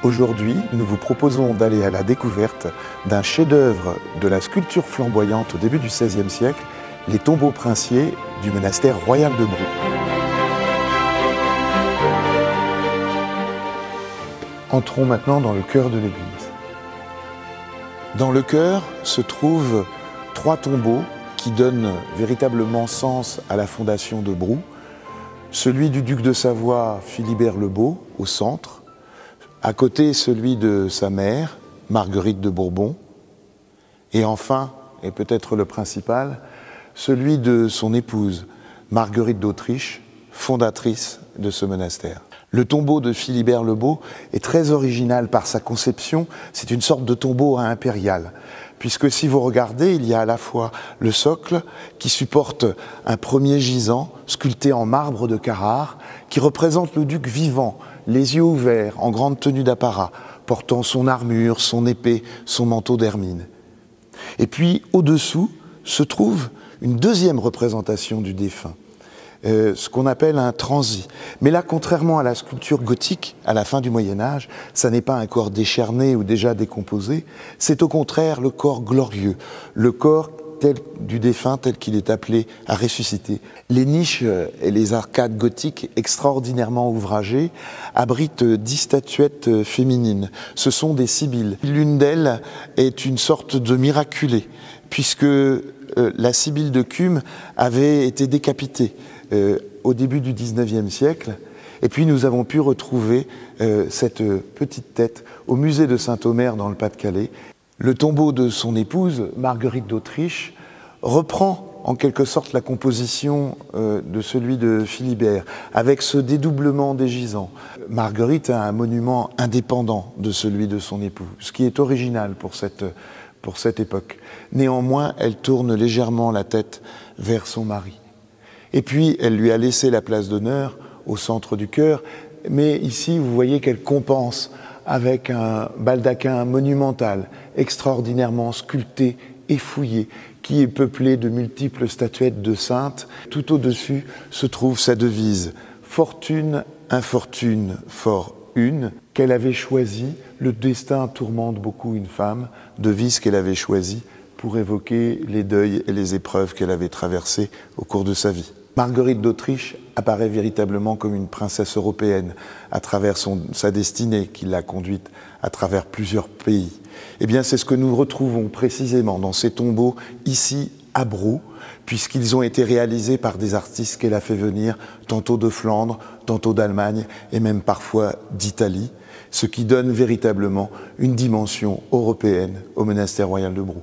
Aujourd'hui, nous vous proposons d'aller à la découverte d'un chef-d'œuvre de la sculpture flamboyante au début du XVIe siècle, les tombeaux princiers du monastère royal de Brou. Entrons maintenant dans le chœur de l'église. Dans le chœur se trouvent 3 tombeaux qui donnent véritablement sens à la fondation de Brou. Celui du duc de Savoie, Philibert le Beau, au centre. À côté, celui de sa mère, Marguerite de Bourbon. Et enfin, et peut-être le principal, celui de son épouse, Marguerite d'Autriche, fondatrice de ce monastère. Le tombeau de Philibert le Beau est très original par sa conception. C'est une sorte de tombeau impérial, puisque si vous regardez, il y a à la fois le socle qui supporte un premier gisant sculpté en marbre de Carrare, qui représente le duc vivant, les yeux ouverts, en grande tenue d'apparat, portant son armure, son épée, son manteau d'hermine. Et puis, au-dessous, se trouve une deuxième représentation du défunt, ce qu'on appelle un transi. Mais là, contrairement à la sculpture gothique, à la fin du Moyen-Âge, ça n'est pas un corps décharné ou déjà décomposé, c'est au contraire le corps glorieux, le corps du défunt tel qu'il est appelé à ressusciter. Les niches et les arcades gothiques extraordinairement ouvragées abritent 10 statuettes féminines. Ce sont des sibylles. L'une d'elles est une sorte de miraculée, puisque la sibylle de Cumes avait été décapitée au début du XIXe siècle. Et puis nous avons pu retrouver cette petite tête au musée de Saint-Omer dans le Pas-de-Calais. Le tombeau de son épouse, Marguerite d'Autriche, reprend en quelque sorte la composition de celui de Philibert, avec ce dédoublement des gisants. Marguerite a un monument indépendant de celui de son époux, ce qui est original pour cette époque. Néanmoins, elle tourne légèrement la tête vers son mari. Et puis, elle lui a laissé la place d'honneur au centre du chœur, mais ici, vous voyez qu'elle compense avec un baldaquin monumental, extraordinairement sculpté et fouillé, qui est peuplé de multiples statuettes de saintes. Tout au-dessus se trouve sa devise « Fortune, infortune, fort une », qu'elle avait choisie. Le destin tourmente beaucoup une femme, devise qu'elle avait choisie pour évoquer les deuils et les épreuves qu'elle avait traversées au cours de sa vie. Marguerite d'Autriche apparaît véritablement comme une princesse européenne à travers sa destinée qui l'a conduite à travers plusieurs pays. Eh bien, c'est ce que nous retrouvons précisément dans ces tombeaux ici à Brou, puisqu'ils ont été réalisés par des artistes qu'elle a fait venir tantôt de Flandre, tantôt d'Allemagne et même parfois d'Italie, ce qui donne véritablement une dimension européenne au monastère royal de Brou.